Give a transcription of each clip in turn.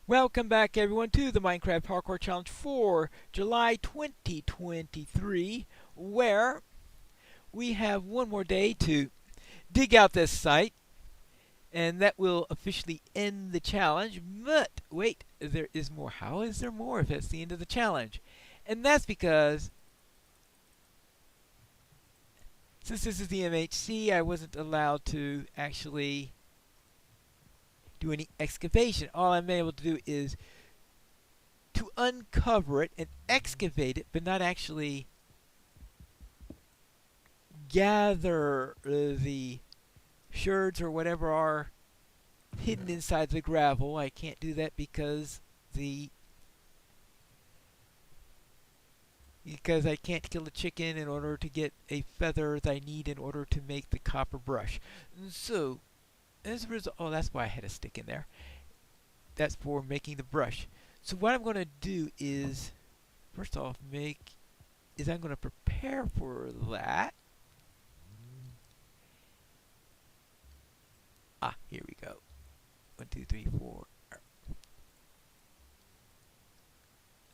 Welcome back everyone to the Minecraft Parkour Challenge for July 2023, where we have one more day to dig out this site, and that will officially end the challenge. But wait, there is more. How is there more if it's the end of the challenge? And that's because since this is the MHC, I wasn't allowed to actually do any excavation. All I'm able to do is to uncover it and excavate it, but not actually gather the sherds or whatever are hidden inside the gravel. I can't do that because I can't kill a chicken in order to get a feather that I need in order to make the copper brush. And so, as a result, oh, that's why I had a stick in there. That's for making the brush. So what I'm going to do is, first off, I'm going to prepare for that. Here we go. 1, 2, 3, 4.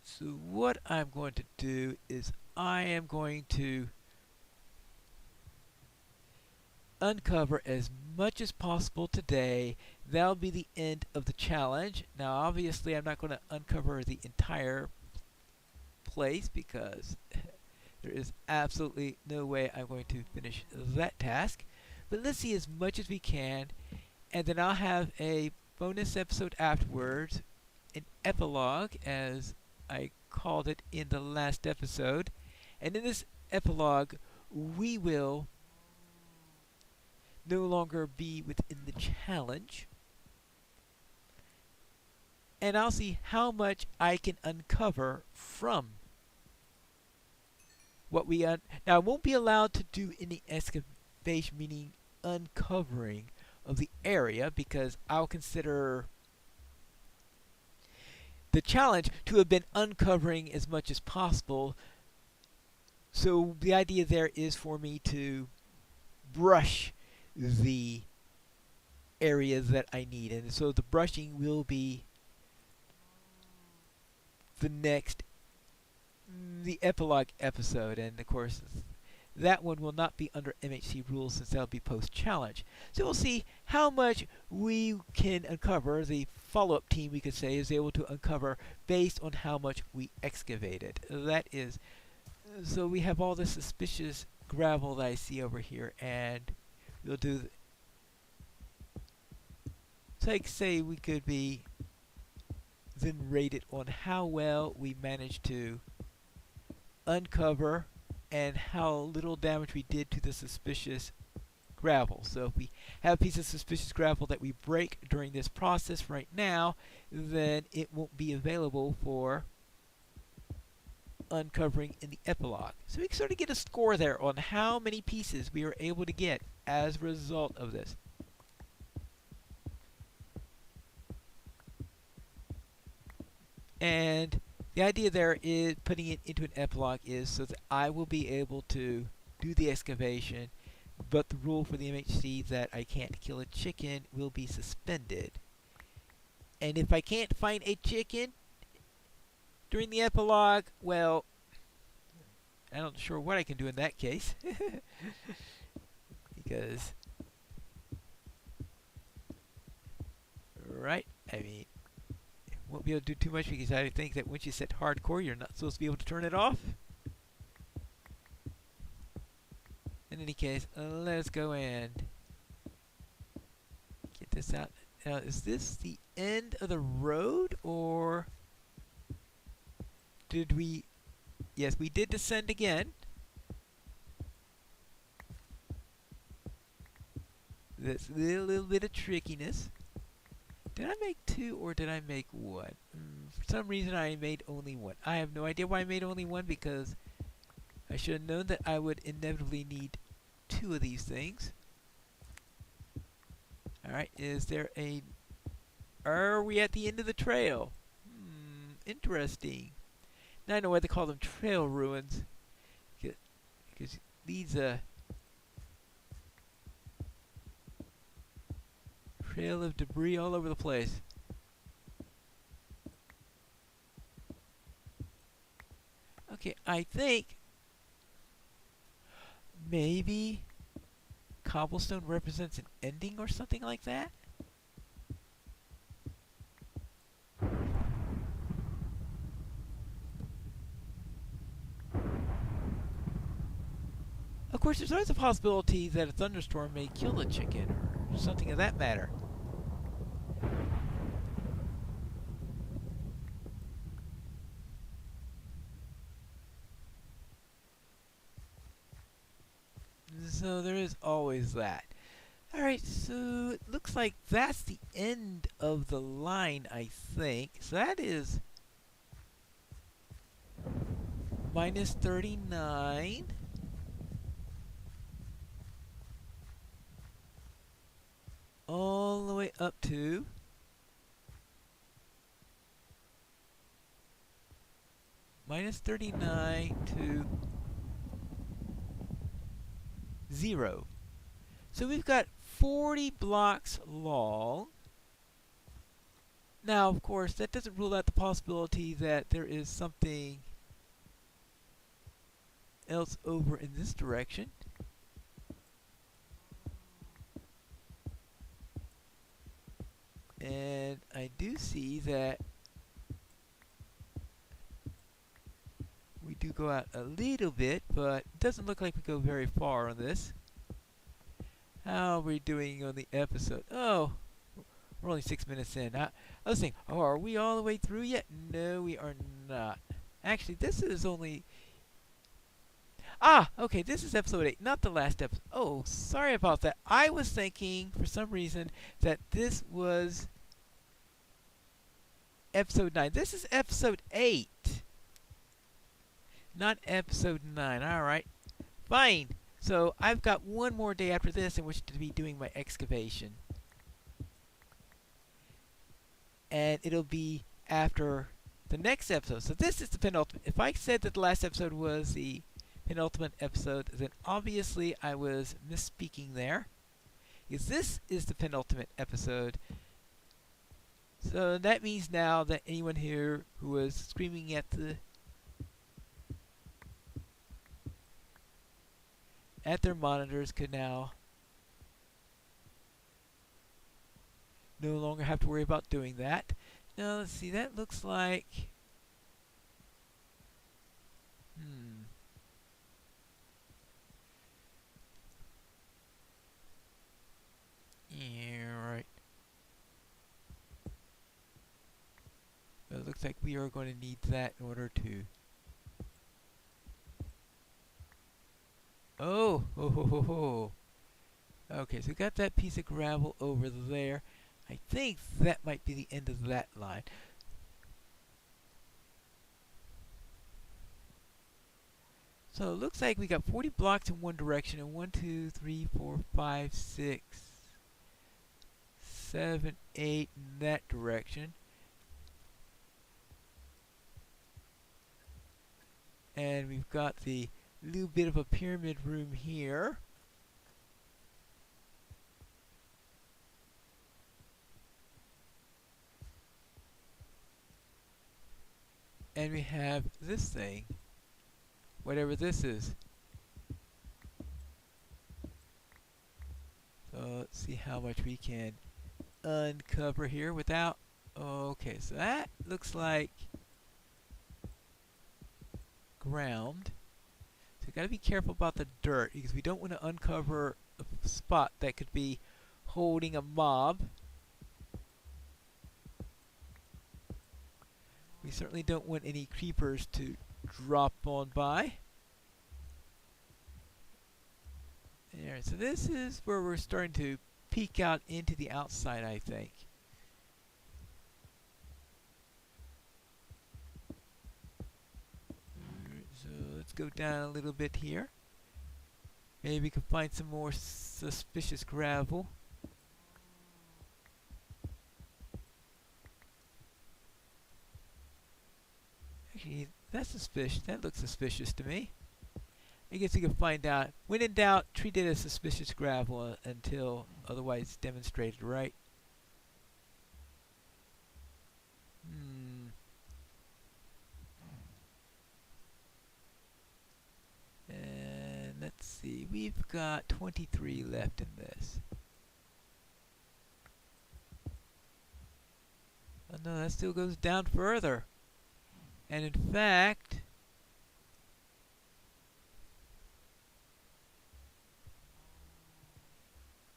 So what I'm going to do is I am going to uncover as much as possible today. That'll be the end of the challenge. Now obviously I'm not going to uncover the entire place because there is absolutely no way I'm going to finish that task. But let's see as much as we can, and then I'll have a bonus episode afterwards, an epilogue as I called it in the last episode. And in this epilogue we will no longer be within the challenge, and I'll see how much I can uncover from what we now I won't be allowed to do any excavation, meaning uncovering of the area, because I'll consider the challenge to have been uncovering as much as possible. So the idea there is for me to brush the areas that I need, and so the brushing will be the epilogue episode, and of course that one will not be under MHC rules since that'll be post-challenge. So we'll see how much we can uncover. The follow-up team, we could say, is able to uncover based on how much we excavated. That is, so we have all this suspicious gravel that I see over here, and we'll do like say we could be then rated on how well we managed to uncover and how little damage we did to the suspicious gravel. So if we have a piece of suspicious gravel that we break during this process right now, then it won't be available for uncovering in the epilogue. So we can sort of get a score there on how many pieces we were able to get as a result of this. And the idea there is putting it into an epilogue is so that I will be able to do the excavation, but the rule for the MHC that I can't kill a chicken will be suspended. And if I can't find a chicken during the epilogue, well, I'm not sure what I can do in that case. Because, right, I mean, won't be able to do too much because I think that once you set hardcore, you're not supposed to be able to turn it off. In any case, let's go and get this out. Now, is this the end of the road, or did we... Yes, we did descend again. That's a little bit of trickiness. Did I make 2 or did I make 1? For some reason I made only 1. I have no idea why I made only 1, because I should have known that I would inevitably need 2 of these things. Alright, are we at the end of the trail? Interesting. Now I know why they call them trail ruins. Because these trail of debris all over the place. Okay, I think maybe cobblestone represents an ending or something like that. Of course, there's always a possibility that a thunderstorm may kill the chicken or something of that matter. So there is always that. Alright, so it looks like that's the end of the line, I think. So that is minus 39. All the way up to minus 39 to 0. So we've got 40 blocks long. Now, of course, that doesn't rule out the possibility that there is something else over in this direction. And I do see that we do go out a little bit, but it doesn't look like we go very far on this. How are we doing on the episode? Oh, we're only 6 minutes in. I was thinking, oh, are we all the way through yet? No, we are not. Actually, this is only... Ah, okay, this is episode 8, not the last episode. Oh, sorry about that. I was thinking, for some reason, that this was episode 9. This is episode 8. Not episode 9. Alright. Fine. So, I've got one more day after this in which to be doing my excavation. And it'll be after the next episode. So, this is the penultimate. If I said that the last episode was the penultimate episode, then obviously I was misspeaking there. Because this is the penultimate episode. So, that means now that anyone here who was screaming at their monitors could now no longer have to worry about doing that. Now let's see, that looks like yeah, right. It looks like we are going to need that in order to oh, ho, ho, ho, ho. Okay, so we got that piece of gravel over there. I think that might be the end of that line. So it looks like we got 40 blocks in one direction and 1, 2, 3, 4, 5, 6, 7, 8 in that direction. And we've got the little bit of a pyramid room here. And we have this thing, whatever this is. So let's see how much we can uncover here without... Okay, so that looks like ground. So you gotta be careful about the dirt because we don't want to uncover a spot that could be holding a mob. We certainly don't want any creepers to drop on by. There, so this is where we're starting to peek out into the outside, I think. So let's go down a little bit here. Maybe we can find some more suspicious gravel. Actually, that's suspicious. That looks suspicious to me. I guess we can find out. When in doubt, treat it as suspicious gravel until otherwise demonstrated, right? we've got 23 left in this. Oh no, that still goes down further. And in fact,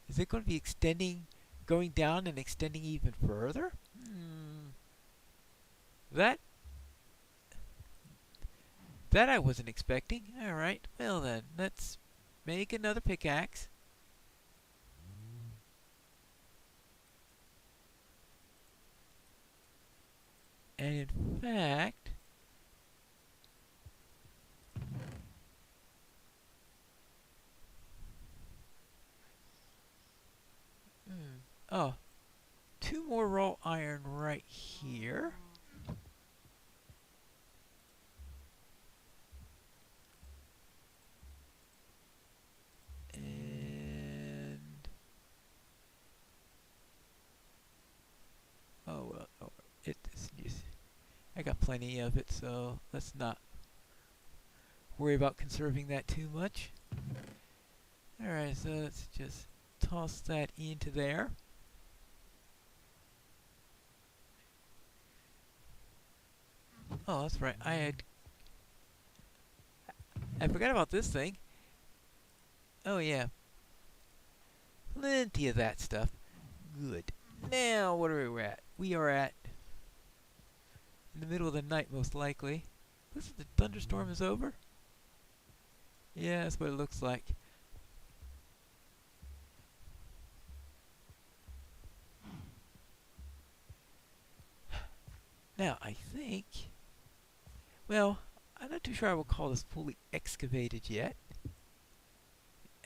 is it going to be extending, going down and extending even further? That I wasn't expecting. Alright, well then, let's make another pickaxe. And in fact, oh, 2 more raw iron right here. And oh well, I got plenty of it, so let's not worry about conserving that too much. Alright, so let's just toss that into there. Oh, that's right. I forgot about this thing. Oh yeah. Plenty of that stuff. Good. Now, what are we at? We are at in the middle of the night, most likely. Looks like the thunderstorm is over. Yeah, that's what it looks like. Now, I think... Well, I'm not too sure I will call this fully excavated yet.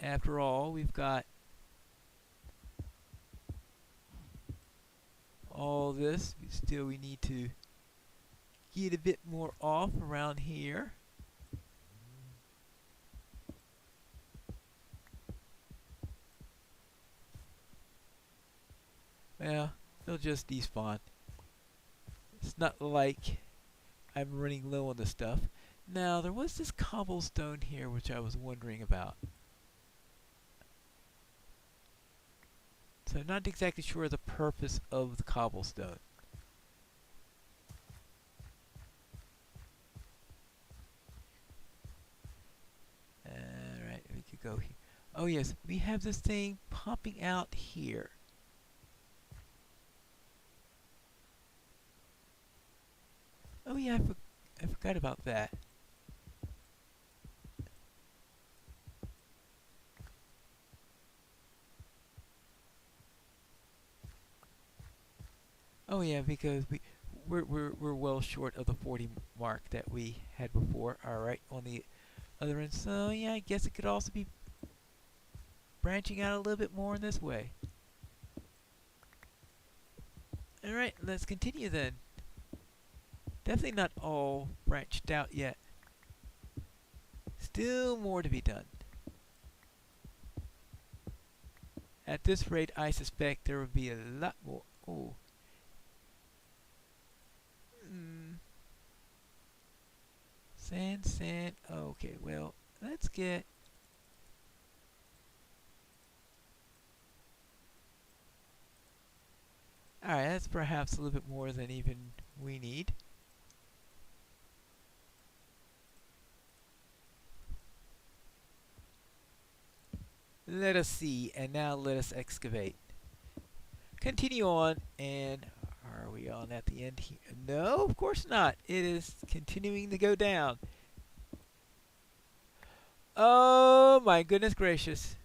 After all, we've got all this. We need to get a bit more off around here. Well, they'll just despawn. It's not like I'm running low on the stuff. Now, there was this cobblestone here which I was wondering about. So I'm not exactly sure the purpose of the cobblestone. Alright, we could go here. Oh yes, we have this thing popping out here. Oh yeah, I forgot about that. Oh yeah, because we're well short of the 40 mark that we had before. Alright, on the other end. So yeah, I guess it could also be branching out a little bit more in this way. Alright, let's continue then. Definitely not all branched out yet. Still more to be done. At this rate, I suspect there will be a lot more. Oh. Sand. Okay, well, let's get... Alright, that's perhaps a little bit more than even we need. Let us see, and now let us excavate. Continue on, and are we on at the end here? No, of course not. It is continuing to go down. Oh my goodness gracious.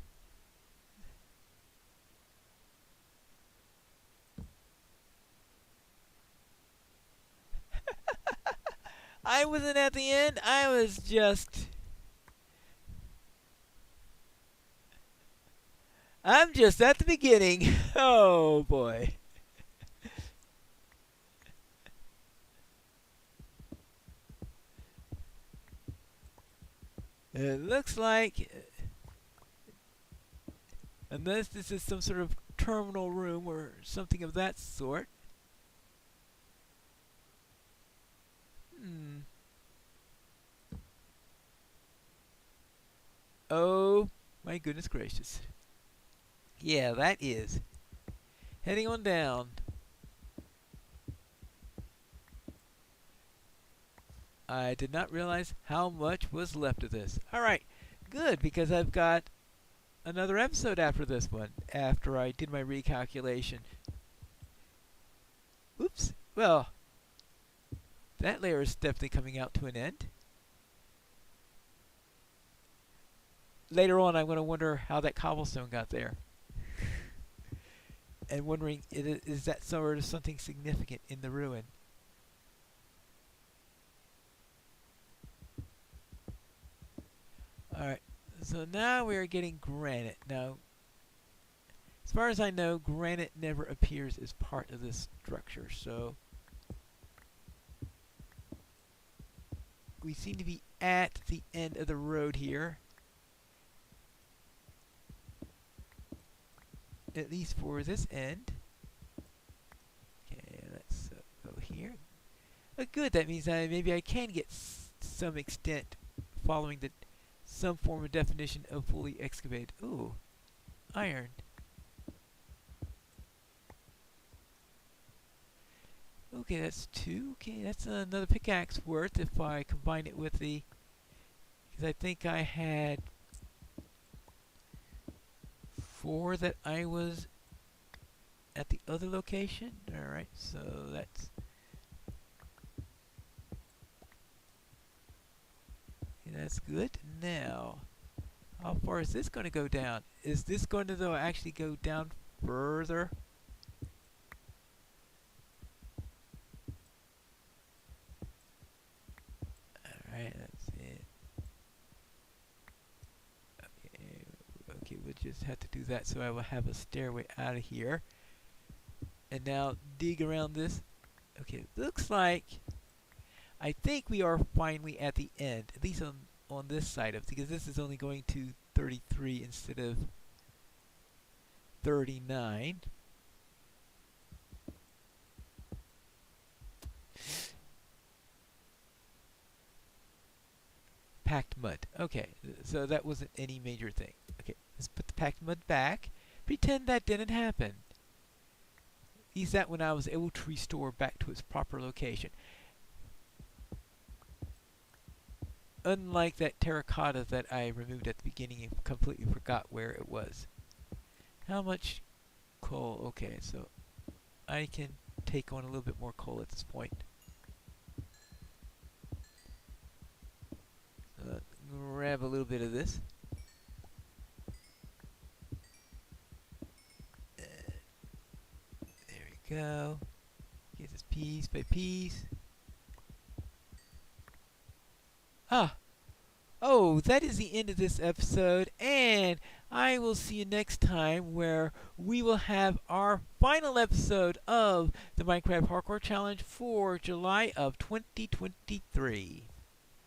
I wasn't at the end. I was just... I'm just at the beginning. Oh boy. It looks like, unless this is some sort of terminal room or something of that sort. Oh My goodness gracious. Yeah, that is. Heading on down. I did not realize how much was left of this. Alright, good, because I've got another episode after this one, after I did my recalculation. Oops. Well, that layer is definitely coming out to an end. Later on, I'm going to wonder how that cobblestone got there. And wondering, is that sort of something significant in the ruin? Alright, so now we are getting granite. Now, as far as I know, granite never appears as part of this structure, so we seem to be at the end of the road here. At least for this end. Okay, let's go here. Good, that means maybe I can get some extent following some form of definition of fully excavated. Ooh, iron. Okay, that's 2. Okay, that's another pickaxe worth if I combine it with the... Because I think I had 4 that I was at the other location. Alright, so that's... Okay, that's good. Now, how far is this going to go down? Is this going to, though, actually go down further? Alright, that's it. Okay, we'll just have to do that so I will have a stairway out of here. And now dig around this. Okay, it looks like I think we are finally at the end, at least on this side of it, because this is only going to 33 instead of 39. Packed mud. Okay, so that wasn't any major thing. Okay, let's put the packed mud back. Pretend that didn't happen. Use that when I was able to restore back to its proper location. Unlike that terracotta that I removed at the beginning and completely forgot where it was. How much coal? Okay, so I can take on a little bit more coal at this point. Grab a little bit of this. There we go. Get this piece by piece. Oh, that is the end of this episode, and I will see you next time where we will have our final episode of the Minecraft Hardcore Challenge for July of 2023.